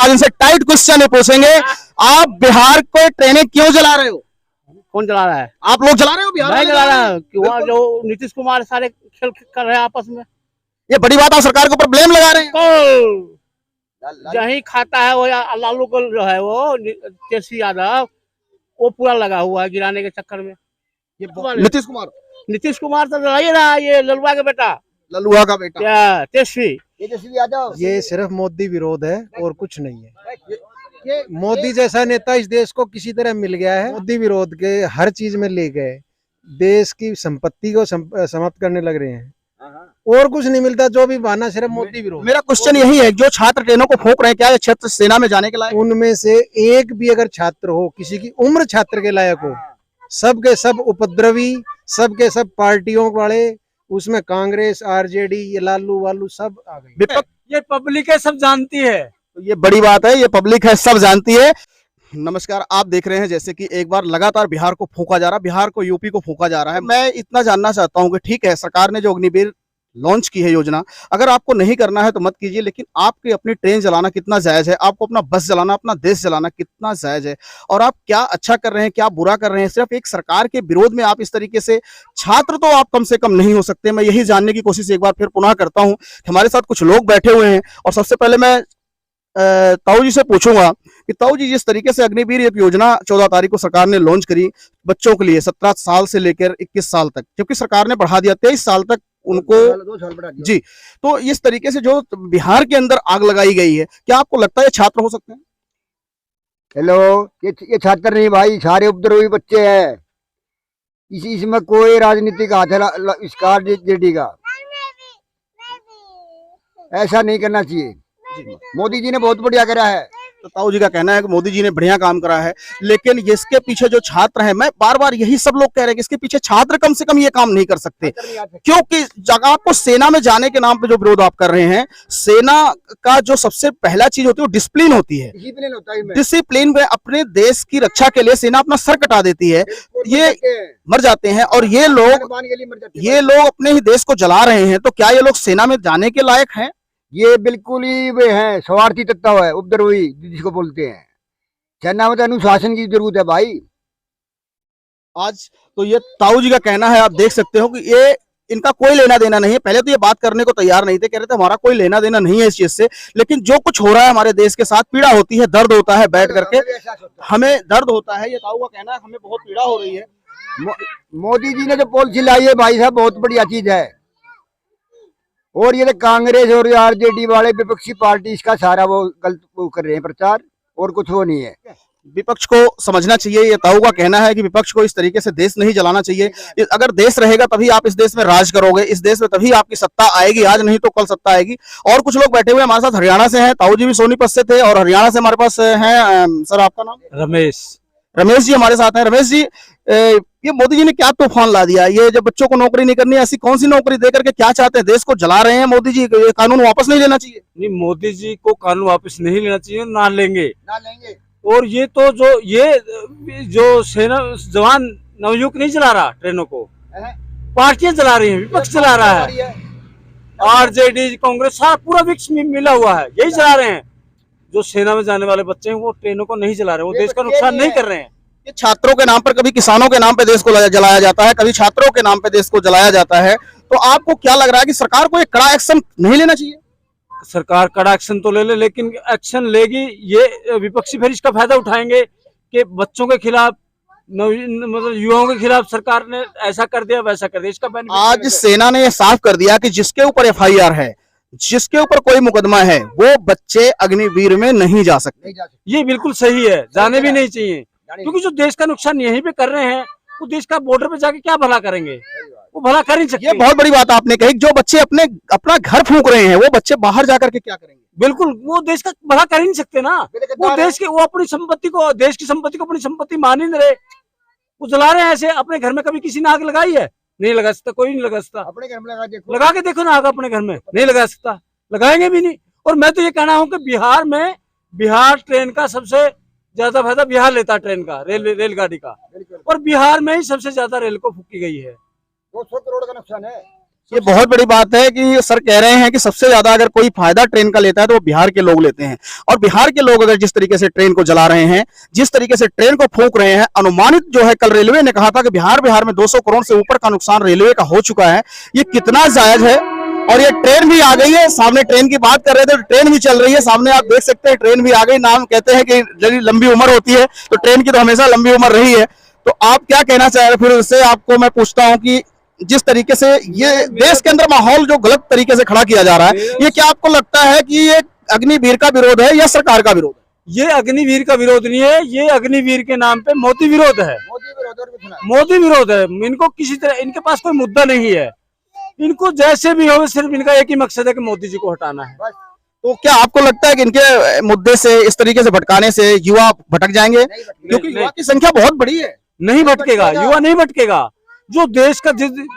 आज इनसे tight question ही पूछेंगे। आप बिहार को ट्रेनें क्यों जला रहे हो? कौन चला रहा है? आप लोग चला रहे हो? बिहार नहीं वाले चला रहा है कि वहाँ बिल्कुल। जो नीतीश कुमार सारे खेल कर रहे हैं आपस में। ये बड़ी बात, आप सरकार के ऊपर ब्लेम लगा रहे हैं। तो यही खाता है वो लालू को जो है वो तेजस्वी यादव, वो पूरा लगा हुआ है गिराने के चक्कर में। नीतीश कुमार तो लड़ा ही रहा है, ये ललुआ का बेटा, लल्लुआ का बेटा क्या तेजस्वी यादव। ये सिर्फ मोदी विरोध है और कुछ नहीं है। मोदी जैसा नेता इस देश को किसी तरह मिल गया है। मोदी विरोध के हर चीज में ले गए, देश की संपत्ति को समाप्त करने लग रहे हैं और कुछ नहीं मिलता। जो भी बहाना सिर्फ मोदी विरोध। मेरा क्वेश्चन यही है, जो छात्र ट्रेनों को फूंक रहे हैं, क्या ये छात्र सेना में जाने के लायक? उनमें से एक भी अगर छात्र हो, किसी की उम्र छात्र के लायक हो, सबके सब उपद्रवी, सबके सब पार्टियों वाले, उसमें कांग्रेस, आरजेडी, ये लालू वालू सब आ गए। विपक्ष, ये पब्लिक है, सब जानती है। तो ये बड़ी बात है, ये पब्लिक है, सब जानती है। नमस्कार, आप देख रहे हैं जैसे कि एक बार लगातार बिहार को फूंका जा रहा है, बिहार को यूपी को फूंका जा रहा है। मैं इतना जानना चाहता हूं कि ठीक है, सरकार ने जो अग्निवीर लॉन्च की है योजना, अगर आपको नहीं करना है तो मत कीजिए, लेकिन आपकी अपनी ट्रेन चलाना कितना जायज है? आपको अपना बस चलाना, अपना देश चलाना कितना जायज है? और आप क्या अच्छा कर रहे हैं, क्या बुरा कर रहे हैं? सिर्फ एक सरकार के विरोध में आप इस तरीके से, छात्र तो आप कम से कम नहीं हो सकते। मैं यही जानने की कोशिश एक बार फिर पुनः करता हूं। हमारे साथ कुछ लोग बैठे हुए हैं और सबसे पहले मैं ताऊ जी से पूछूंगा कि ताऊ जी, जिस तरीके से अग्निवीर एक योजना 14 तारीख को सरकार ने लॉन्च करी बच्चों के लिए 17 साल से लेकर 21 साल तक, जबकि सरकार ने बढ़ा दिया 23 साल तक उनको, 2 साल बढ़ा दिया जी। तो इस तरीके से जो बिहार के अंदर आग लगाई गई है, क्या आपको लगता है ये छात्र हो सकते हैं? हेलो, ये छात्र नहीं भाई, सारे उपद्रवी बच्चे हैं। इसमें कोई राजनीतिक हाथ है इसका जेडी का, ऐसा नहीं करना चाहिए। मोदी जी ने बहुत बढ़िया करा है। तो ताऊ जी का कहना है कि मोदी जी ने बढ़िया काम करा है, लेकिन इसके पीछे जो छात्र हैं, मैं बार बार यही सब लोग कह रहे हैं कि इसके पीछे छात्र कम से कम ये काम नहीं कर सकते, क्योंकि जगह आपको सेना में जाने के नाम पे जो विरोध आप कर रहे हैं, सेना का जो सबसे पहला चीज होती है वो डिसिप्लिन होती है। डिसिप्लिन में अपने देश की रक्षा के लिए सेना अपना सर कटा देती है, ये मर जाते हैं। और ये लोग अपने ही देश को जला रहे हैं, तो क्या ये लोग सेना में जाने के लायक हैं? ये बिल्कुल ही वे हैं, स्वार्थी तत्व है, उपद्रवी जिसको बोलते हैं। सेना में अनुशासन की जरूरत है भाई। आज तो ये ताऊ जी का कहना है, आप देख सकते हो कि ये इनका कोई लेना देना नहीं है। पहले तो ये बात करने को तैयार नहीं थे, कह रहे थे हमारा कोई लेना देना नहीं है इस चीज से, लेकिन जो कुछ हो रहा है हमारे देश के साथ, पीड़ा होती है, दर्द होता है, बैठ करके हमें दर्द होता है। ये ताऊ का कहना है, हमें बहुत पीड़ा हो रही है। मोदी जी ने जो पॉलिसी लाई है भाई साहब, बहुत बढ़िया चीज है। और ये कांग्रेस और आरजेडी वाले विपक्षी पार्टी इसका सारा वो गलत वो कर रहे हैं प्रचार, और कुछ वो नहीं है। विपक्ष को समझना चाहिए, ये ताऊ का कहना है कि विपक्ष को इस तरीके से देश नहीं चलाना चाहिए। अगर देश रहेगा तभी आप इस देश में राज करोगे, इस देश में तभी आपकी सत्ता आएगी, आज नहीं तो कल सत्ता आएगी। और कुछ लोग बैठे हुए हमारे साथ हरियाणा से हैं, ताऊ जी भी सोनीपत से थे और हरियाणा से हमारे पास हैं। सर, आपका नाम? रमेश जी हमारे साथ हैं। रमेश जी, ये मोदी जी ने क्या तूफान ला दिया? ये जब बच्चों को नौकरी नहीं करनी है, ऐसी कौन सी नौकरी दे करके क्या चाहते हैं? देश को जला रहे हैं मोदी जी। ये कानून वापस नहीं लेना चाहिए? नहीं, मोदी जी को कानून वापस नहीं लेना चाहिए, ना लेंगे। और ये तो जो सेना जवान नवयुवक नहीं चला रहा ट्रेनों को, पार्टियां चला रही हैं, विपक्ष चला रहा है, आरजेडी, कांग्रेस, सारा पूरा विपक्ष मिला हुआ है, यही चला रहे हैं। जो सेना में जाने वाले बच्चे हैं वो ट्रेनों को नहीं चला रहे, वो देश का नुकसान नहीं कर रहे हैं। ये छात्रों के नाम पर, कभी किसानों के नाम पे देश को जलाया जाता है, कभी छात्रों के नाम पे देश को जलाया जाता है। तो आपको क्या लग रहा है कि सरकार को एक कड़ा एक्शन नहीं लेना चाहिए? सरकार कड़ा एक्शन तो ले ले, लेकिन एक्शन लेगी ये विपक्षी फिर इसका फायदा उठाएंगे कि बच्चों के खिलाफ, मतलब युवाओं के खिलाफ सरकार ने ऐसा कर दिया, वैसा कर दिया। इसका आज सेना ने यह साफ कर दिया कि जिसके ऊपर FIR है, जिसके ऊपर कोई मुकदमा है, वो बच्चे अग्निवीर में नहीं जा सकते। ये बिल्कुल सही है, जाने भी नहीं चाहिए, क्योंकि जो देश का नुकसान यहीं पे कर रहे हैं, वो देश का बॉर्डर पे जाके क्या भला करेंगे? वो भला कर ही सकते। ये बहुत बड़ी बात आपने कही। जो बच्चे अपना घर फूंक रहे हैं, वो बच्चे बाहर जाकर के क्या करेंगे? बिल्कुल, वो देश का भला कर ही नहीं सकते ना। वो देश के, वो अपनी संपत्ति को, देश की संपत्ति को अपनी संपत्ति मान ही नहीं रहे, वो जला रहे हैं ऐसे। अपने घर में कभी किसी ने आग लगाई है? नहीं लगा सकता, कोई नहीं लगा सकता। अपने घर में लगा के देखो ना आग, अपने घर में नहीं लगा सकता, लगाएंगे भी नहीं। और मैं तो ये कहना हूँ कि बिहार ट्रेन का सबसे ज्यादा फायदा बिहार लेता, ट्रेन का, रेलगाड़ी का। और बिहार में ही सबसे ज्यादा रेल को फूकी गई है। 200 करोड़ का नुकसान है। ये बहुत बड़ी बात है कि सर कह रहे हैं कि सबसे ज्यादा अगर कोई फायदा ट्रेन का लेता है तो वो बिहार के लोग लेते हैं। और बिहार के लोग अगर जिस तरीके से ट्रेन को जला रहे हैं, जिस तरीके से ट्रेन को फूंक रहे हैं, अनुमानित जो है, कल रेलवे ने कहा था कि बिहार में 200 करोड़ से ऊपर का नुकसान रेलवे का हो चुका है। ये कितना जायज है। और ये ट्रेन भी आ गई है सामने, ट्रेन की बात कर रहे थे तो ट्रेन भी चल रही है सामने, आप देख सकते हैं ट्रेन भी आ गई। नाम कहते हैं कि यदि लंबी उम्र होती है तो ट्रेन की तो हमेशा लंबी उम्र रही है। तो आप क्या कहना चाह रहे हैं? फिर उससे आपको मैं पूछता हूं कि जिस तरीके से ये देश के अंदर माहौल जो गलत तरीके से खड़ा किया जा रहा है, ये क्या आपको लगता है कि ये अग्निवीर का विरोध है या सरकार का विरोध है? ये अग्निवीर का विरोध नहीं है, ये अग्निवीर के नाम पे मोदी विरोध है। मोदी विरोध है। इनको किसी तरह, इनके पास कोई मुद्दा नहीं है। इनको जैसे भी हो, सिर्फ इनका एक ही मकसद है कि मोदी जी को हटाना है। तो क्या आपको लगता है कि इनके मुद्दे से, इस तरीके से भटकाने से युवा भटक जाएंगे? क्योंकि युवा की संख्या बहुत बड़ी है। नहीं भटकेगा, युवा नहीं भटकेगा। जो देश का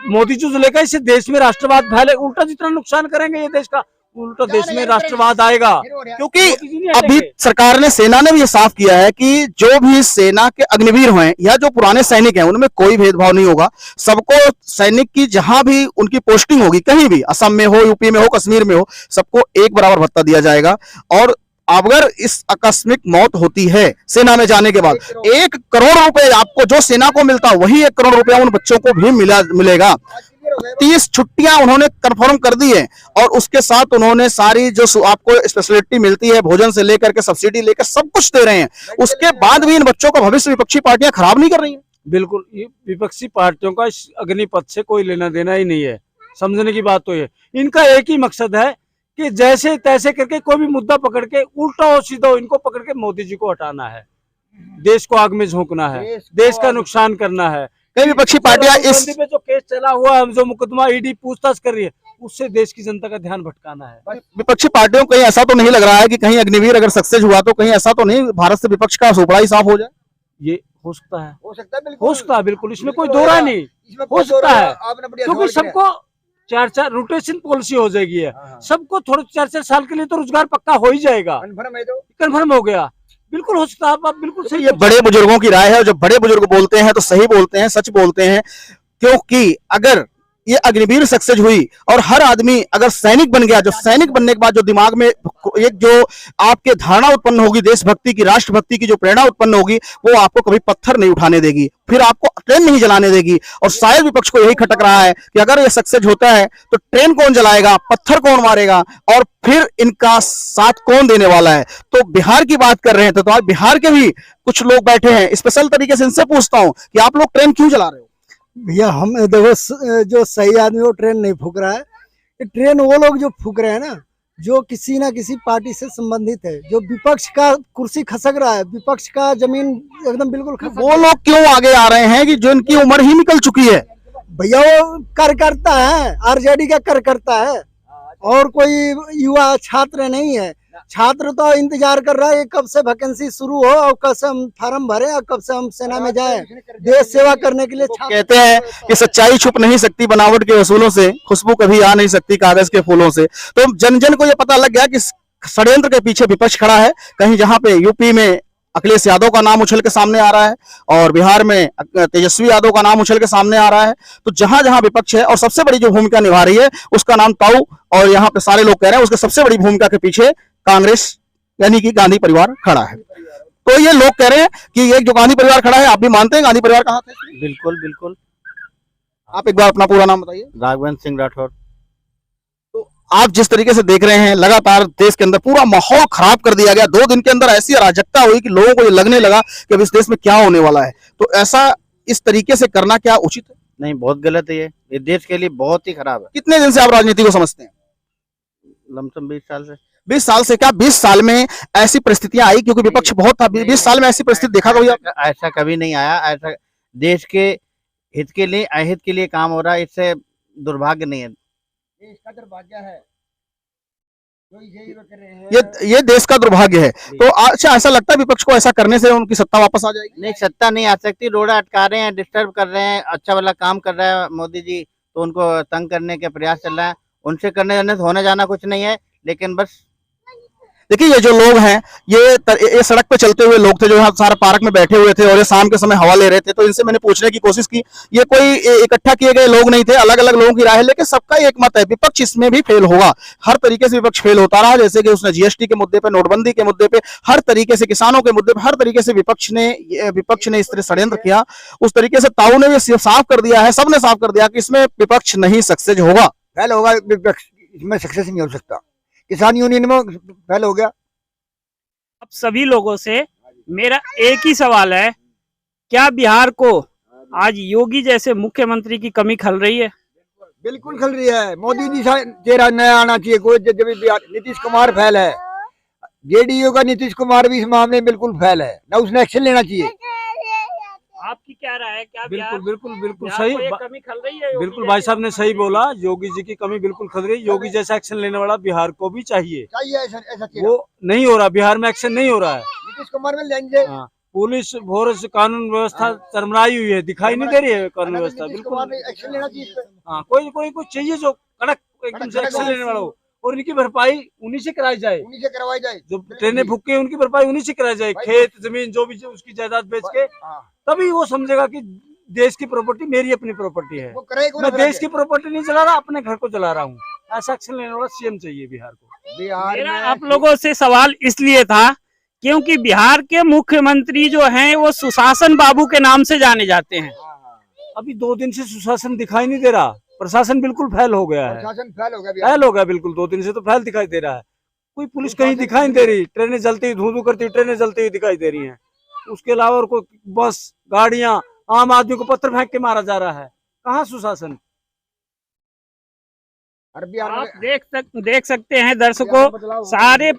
मोदी जी जो लेगा, इससे देश में राष्ट्रवाद फैले, उल्टा जितना नुकसान करेंगे ये देश का, उल्टा देश में राष्ट्रवाद आएगा। क्योंकि अभी सरकार ने, सेना ने भी ये साफ किया है कि जो भी सेना के अग्निवीर हैं या जो पुराने सैनिक हैं, उनमें कोई भेदभाव नहीं होगा। सबको, सैनिक की जहां भी उनकी पोस्टिंग होगी, कहीं भी, असम में हो, यूपी में हो, कश्मीर में हो, सबको एक बराबर भत्ता दिया जाएगा। और अगर इस आकस्मिक मौत होती है सेना में जाने के बाद, 1 करोड़ रुपए आपको जो सेना को मिलता, वही 1 करोड़ रुपया उन बच्चों को भी मिलेगा। 30 छुट्टियां उन्होंने कंफर्म कर दी है और उसके साथ उन्होंने सारी जो आपको स्पेशलिटी मिलती है, भोजन से लेकर के सब्सिडी लेकर सब कुछ दे रहे हैं। उसके बाद भी इन बच्चों का भविष्य विपक्षी पार्टियां खराब नहीं कर रही हैं। बिल्कुल, ये विपक्षी पार्टियों का इस अग्निपथ से कोई लेना देना ही नहीं है। समझने की बात तो ये, इनका एक ही मकसद है कि जैसे तैसे करके कोई भी मुद्दा पकड़ के, उल्टा हो सीधा हो, इनको पकड़ के मोदी जी को हटाना है, देश को आग में झोंकना है, देश का नुकसान करना है। कई विपक्षी पार्टियां इस पे जो केस चला हुआ है, जो मुकदमा ईडी पूछताछ कर रही है, उससे देश की जनता का ध्यान भटकाना है। विपक्षी पार्टियों को कहीं ऐसा तो नहीं लग रहा है कि कहीं अग्निवीर अगर सक्सेस हुआ तो कहीं ऐसा तो नहीं भारत से विपक्ष का सुपड़ा ही साफ हो जाए? ये हो सकता है, हो सकता है, बिल्कुल हो सकता है, बिल्कुल, इसमें कोई दो राय नहीं, हो सकता है। क्योंकि सबको 4-4 रोटेशन पॉलिसी हो जाएगी है, सबको थोड़े 4-4 साल के लिए तो रोजगार पक्का हो ही जाएगा। कन्फर्म हो गया, बिल्कुल हो सकता है। आप बिल्कुल सही। ये बड़े बुजुर्गों की राय है और जब बड़े बुजुर्ग बोलते हैं तो सही बोलते हैं, सच बोलते हैं। क्योंकि अगर ये अग्निवीर सक्सेस हुई और हर आदमी अगर सैनिक बन गया, जो सैनिक बनने के बाद जो दिमाग में एक जो आपके धारणा उत्पन्न होगी देशभक्ति की, राष्ट्रभक्ति की जो प्रेरणा उत्पन्न होगी, वो आपको कभी पत्थर नहीं उठाने देगी, फिर आपको ट्रेन नहीं जलाने देगी। और शायद विपक्ष को यही खटक रहा है कि अगर ये सक्सेस होता है तो ट्रेन कौन जलाएगा, पत्थर कौन मारेगा और फिर इनका साथ कौन देने वाला है। तो बिहार की बात कर रहे हैं तो आज बिहार के भी कुछ लोग बैठे हैं, स्पेशल तरीके से इनसे पूछता हूं कि आप लोग ट्रेन क्यों जला रहे हो? भैया हम देखो, जो सही आदमी वो ट्रेन नहीं फूक रहा है। ये ट्रेन वो लोग जो फूक रहे हैं ना, जो किसी ना किसी पार्टी से संबंधित है, जो विपक्ष का कुर्सी खसक रहा है, विपक्ष का जमीन एकदम बिल्कुल खसक। वो लोग क्यों आगे आ रहे हैं कि जो इनकी उम्र ही निकल चुकी है? भैया वो कार्यकर्ता है, आरजेडी का कार्यकर्ता है, और कोई युवा छात्र नहीं है। छात्र तो इंतजार कर रहा है कब से वैकेंसी शुरू हो और कब से हम फार्म भरे और कब से हम सेना में जाएं, देश सेवा करने के लिए। कहते हैं कि सच्चाई छुप नहीं सकती बनावट के वसूलों से, खुशबू कभी आ नहीं सकती कागज के फूलों से। तो जन जन को ये पता लग गया कि षड्यंत्र के पीछे विपक्ष खड़ा है। कहीं जहां पे यूपी में अखिलेश यादव का नाम उछल के सामने आ रहा है और बिहार में तेजस्वी यादव का नाम उछल के सामने आ रहा है, तो जहां जहां विपक्ष है और सबसे बड़ी जो भूमिका निभा रही है उसका नाम ताऊ, और यहाँ पे सारे लोग कह रहे हैं उसके सबसे बड़ी भूमिका के पीछे कांग्रेस यानी कि गांधी परिवार खड़ा है। तो ये लोग कह रहे हैं कि एक जो गांधी परिवार खड़ा है, आप भी मानते हैं गांधी परिवार कहाँ थे? बिल्कुल बिल्कुल। आप एक बार अपना पूरा नाम बताइए। राघवेंद्र सिंह राठौर। तो आप जिस तरीके से देख रहे हैं, लगातार देश के अंदर पूरा माहौल खराब कर दिया गया। 2 दिन के अंदर ऐसी अराजकता हुई कि लोगों को ये लगने लगा कि अब इस देश में क्या होने वाला है। तो ऐसा इस तरीके से करना क्या उचित है? नहीं, बहुत गलत है ये देश के लिए बहुत ही खराब है। कितने दिन से आप राजनीति को समझते हैं? लमसम 20 साल से। 20 साल से? क्या 20 साल में ऐसी परिस्थितियां आई? क्योंकि विपक्ष बहुत था, 20 साल में ऐसी परिस्थिति देखा कभी आप? ऐसा कभी नहीं आया। ऐसा देश के हित के लिए, अहित के लिए काम हो रहा है, इससे दुर्भाग्य नहीं है। इसका दुर्भाग्य है जो यही कर रहे हैं। ये देश का दुर्भाग्य है। तो अच्छा, ऐसा लगता है विपक्ष को ऐसा करने से उनकी सत्ता वापस आ जाएगी? नहीं, सत्ता नहीं आ सकती। रोड अटका रहे हैं, डिस्टर्ब कर रहे हैं, अच्छा वाला काम कर रहा है मोदी जी, तो उनको तंग करने के प्रयास चल रहा है। उनसे करने जाने से होने जाना कुछ नहीं है, लेकिन बस देखिए ये जो लोग हैं ये सड़क पे चलते हुए लोग थे जो यहाँ सारा पार्क में बैठे हुए थे और ये शाम के समय हवा ले रहे थे, तो इनसे मैंने पूछने की कोशिश की। ये कोई इकट्ठा किए गए लोग नहीं थे, अलग अलग लोगों की राय है, लेकिन सबका एक मत है, विपक्ष इसमें भी फेल होगा। हर तरीके से विपक्ष फेल होता रहा, जैसे कि उसने जीएसटी के मुद्दे पे, नोटबंदी के मुद्दे पे, हर तरीके से किसानों के मुद्दे पे, हर तरीके से विपक्ष ने इस तरह षड्यंत्र किया। उस तरीके से ताऊ ने ये साफ कर दिया है, सबने साफ कर दिया कि इसमें विपक्ष नहीं सक्सेस होगा। फेल होगा विपक्ष, इसमें सक्सेस नहीं हो सकता। किसान यूनियन में फेल हो गया। अब सभी लोगों से मेरा एक ही सवाल है, क्या बिहार को आज योगी जैसे मुख्यमंत्री की कमी खल रही है? बिल्कुल खल रही है। मोदी जी सा चेहरा नया आना चाहिए। कोई जब नीतीश कुमार फेल है, जेडीयू का नीतीश कुमार भी इस मामले में बिल्कुल फेल है, ना उसने एक्शन लेना चाहिए। आपकी क्या राय है? क्या बिल्कुल बिल्कुल बिल्कुल बिहार सही को ये कमी खल रही है? योगी बिल्कुल भाई जैसे? साहब ने सही बोला, योगी जी की कमी बिल्कुल खल रही। योगी जैसा एक्शन लेने वाला बिहार को भी चाहिए, चाहिए ऐसा चेहरा। वो नहीं हो रहा, बिहार में एक्शन नहीं हो रहा है। नीतीश कुमार में लेंगे। हाँ, पुलिस फोर्स कानून व्यवस्था चरमराई हुई है, दिखाई नहीं दे रही है कानून व्यवस्था। नीतीश कुमार बिल्कुल ने एक्शन लेना चाहिए इस पे। हाँ, कोई चाहिए जो कड़क एकदम से एक्शन लेने वाला हो, और इनकी भरपाई उन्हीं से कराई जाए। उन्हीं से करवाई जाए। जो ट्रेनें फूक के उनकी भरपाई उन्हीं से कराई जाए। खेत जमीन जो भी उसकी जायदाद बेच के, हाँ। तभी वो समझेगा कि देश की प्रॉपर्टी मेरी अपनी प्रॉपर्टी है। वो करेगा मैं देश की प्रॉपर्टी नहीं चला रहा, अपने घर को चला रहा हूँ। ऐसा एक्शन लेने वाला सीएम चाहिए बिहार को। बिहार मेरा में आप लोगों से सवाल इसलिए था क्योंकि बिहार के मुख्यमंत्री जो हैं वो सुशासन बाबू के नाम से जाने जाते हैं। अभी 2 दिन से सुशासन दिखाई नहीं दे रहा, प्रशासन बिल्कुल फेल हो गया है। प्रशासन फेल हो गया बिहार फेल हो गया बिल्कुल, 2 दिन से तो फेल दिखाई दे रहा है। कोई पुलिस कहीं दिखाई नहीं दे रही, ट्रेनें जलती हुई धू करती, ट्रेनें जलती हुई दिखाई दे रही हैं। उसके अलावा और कोई बस गाड़ियां, आम आदमी को पत्थर फेंक के मारा जा रहा है। कहाँ सुशासन? और बिहार आप में देख सकते हैं दर्शकों, सारे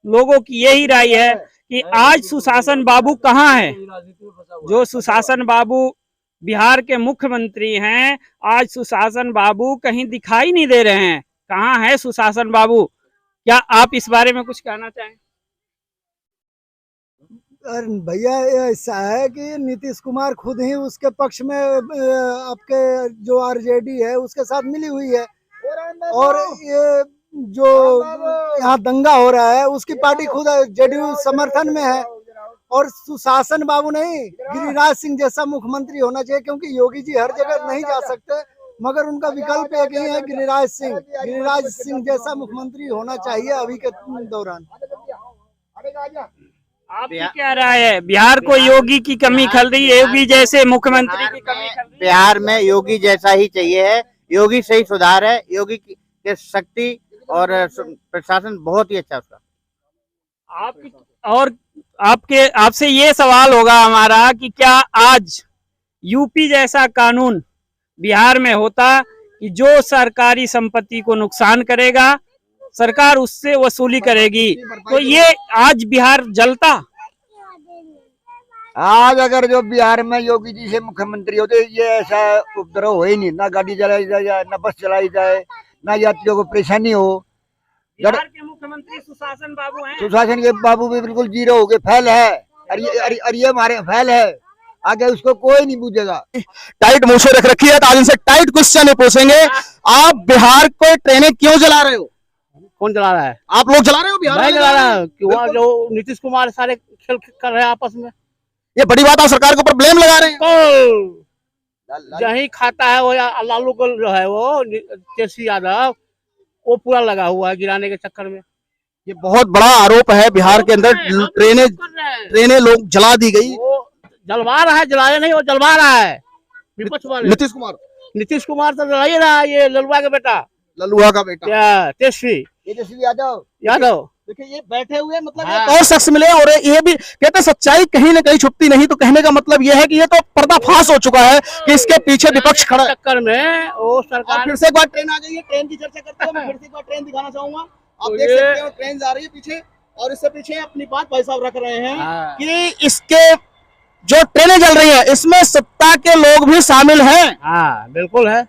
लोगों की यही राय है कि आज सुशासन बाबू कहाँ है। जो सुशासन बाबू बिहार के मुख्यमंत्री हैं, आज सुशासन बाबू कहीं दिखाई नहीं दे रहे हैं। कहाँ है सुशासन बाबू? क्या आप इस बारे में कुछ कहना चाहें? अरे भैया ये ऐसा है कि नीतीश कुमार खुद ही उसके पक्ष में आपके जो आरजेडी है उसके साथ मिली हुई है, और ये जो यहाँ दंगा हो रहा है उसकी पार्टी खुद जेडीयू समर्थन में है। और सुशासन बाबू नहीं, गिरिराज सिंह जैसा मुख्यमंत्री होना चाहिए, क्योंकि योगी जी हर जगह नहीं जा सकते, मगर उनका विकल्प एक ही है, गिरिराज सिंह जैसा मुख्यमंत्री होना चाहिए अभी के दौरान। आपकी क्या राय है? बिहार को योगी की कमी खल रही है, योगी जैसे मुख्यमंत्री की कमी खल रही है? बिहार में योगी जैसा ही चाहिए है। योगी से ही सुधार है। योगी के शक्ति और प्रशासन बहुत ही अच्छा उसका। आपसे ये सवाल होगा हमारा कि क्या आज यूपी जैसा कानून बिहार में होता कि जो सरकारी संपत्ति को नुकसान करेगा सरकार उससे वसूली करेगी, तो ये आज बिहार जलता? आज अगर जो बिहार में योगी जी से मुख्यमंत्री होते, ये ऐसा उपद्रव हो ही नहीं, ना गाड़ी चलाई जाए, ना बस चलाई जाए, ना यात्रियों को परेशानी हो। बिहार के मुख्यमंत्री सुशासन बाबू हैं। सुशासन के बाबू भी बिल्कुल जीरो हो गए, फेल है। और ये हमारे फेल है, आगे उसको कोई नहीं पूछेगा। टाइट मूछें रख रखी है, तो आज इनसे टाइट क्वेश्चन पूछेंगे। आप बिहार को ट्रेनें क्यों जला रहे हो? कौन चला रहा है? आप लोग चला रहे हो? बिहार मैं में चला रहा हूँ। वहाँ जो नीतीश कुमार सारे खेल कर रहे हैं आपस में। ये बड़ी बात, आप सरकार के ऊपर ब्लेम लगा रहे हैं। जही खाता है वो लालू को जो है वो तेजस्वी यादव, वो पूरा लगा हुआ है गिराने के चक्कर में। ये बहुत बड़ा आरोप है, बिहार के अंदर ट्रेनें लोग जला दी गई। वो जलवा रहा है, जलाया नहीं, वो जलवा रहा है विपक्ष वाले। नीतीश कुमार तो जला ही रहा है, ये ललुआ का बेटा, ललुआ का बेटा तेजस्वी यादव। देखिए ये बैठे हुए मतलब एक और शख्स मिले, और ये भी कहते सच्चाई कहीं न कहीं छुपती नहीं। तो कहने का मतलब ये है कि ये तो पर्दाफाश हो चुका है कि इसके पीछे विपक्ष खड़ा है। चक्कर में वो सरकार फिर से एक बार ट्रेन आ गई है, ट्रेन की चर्चा करते हुए मैं फिर से एक बार ट्रेन दिखाना चाहूंगा। आप देख सकते हो ट्रेन जा रही है पीछे, और इससे पीछे अपनी बात भाई साहब रख रहे हैं कि इसके जो ट्रेनें चल रही है इसमें सत्ता के लोग भी शामिल हैं। हाँ बिल्कुल है,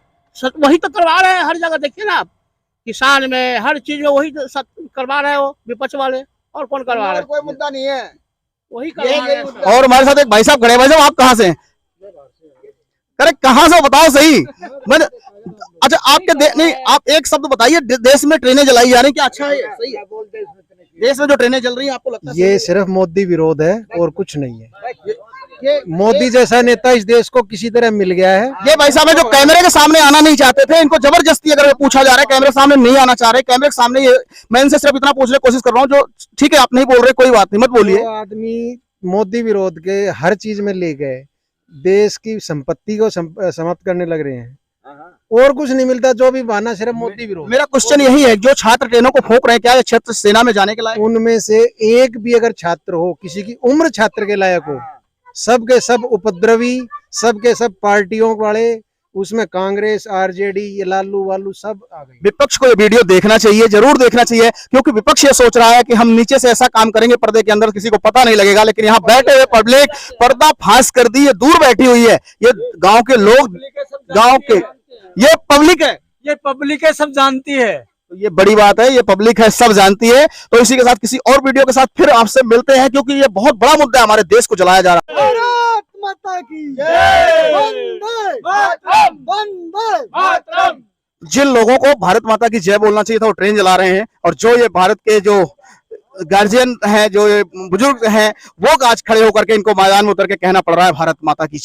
वही तो करवा रहे हैं हर जगह। देखिए ना आप, किसान में हर चीज में वही करवा रहे हो विपक्ष वाले, और कौन करवा रहे हैं? कोई मुद्दा नहीं है, वही करवा रहे हैं। और हमारे साथ एक भाई साहब खड़े। भाई साहब आप कहाँ से हैं? अरे कहाँ से बताओ सही। मैंने अच्छा आपके नहीं, आप एक शब्द बताइए, देश में ट्रेनें जलाई जा रही, क्या अच्छा है? सही है? देश में जो ट्रेनें चल रही हैं आपको लगता है ये सिर्फ मोदी विरोध है और कुछ नहीं है। ये मोदी जैसा नेता इस देश को किसी तरह मिल गया है। ये भाई साहब है जो कैमरे के सामने आना नहीं चाहते थे, इनको जबरदस्ती अगर पूछा जा रहा है, कैमरे के सामने नहीं आना चाह रहे, कैमरे के सामने ये मैं इनसे सिर्फ इतना पूछने की कोशिश कर रहा हूँ, जो ठीक है आप नहीं बोल रहे कोई बात नहीं, मत बोलिए। वो आदमी मोदी विरोध के हर चीज में ले गए, देश की संपत्ति को समाप्त करने लग रहे हैं और कुछ नहीं मिलता। जो भी बहाना सिर्फ मोदी विरोध। मेरा क्वेश्चन यही है, जो छात्र ट्रेनों को फूंक रहे हैं, क्या ये छात्र सेना में जाने के लायक? उनमें से एक भी अगर छात्र हो, किसी की उम्र छात्र के लायक हो, सब के सब उपद्रवी, सब के सब पार्टियों वाले, उसमें कांग्रेस, आरजेडी, ये लालू वालू सब आ गए। विपक्ष को ये वीडियो देखना चाहिए, जरूर देखना चाहिए, क्योंकि विपक्ष ये सोच रहा है कि हम नीचे से ऐसा काम करेंगे पर्दे के अंदर किसी को पता नहीं लगेगा, लेकिन यहाँ बैठे हुए पब्लिक पर्दा फांस कर दी, ये दूर बैठी हुई है, ये गांव के लोग, गांव के, ये पब्लिक है, ये पब्लिक है, सब जानती है। तो ये बड़ी बात है, ये पब्लिक है, सब जानती है। तो इसी के साथ किसी और वीडियो के साथ फिर आपसे मिलते हैं, क्योंकि ये बहुत बड़ा मुद्दा है, हमारे देश को जलाया जा रहा है। भारत माता की जय। वंदे मातरम, वंदे मातरम। जिन लोगों को भारत माता की जय बोलना चाहिए था वो ट्रेन जला रहे हैं, और जो ये भारत के जो गार्जियन हैं, जो ये बुजुर्ग हैं, वो आज खड़े होकर के इनको मैदान में उतर के कहना पड़ रहा है भारत माता की जय।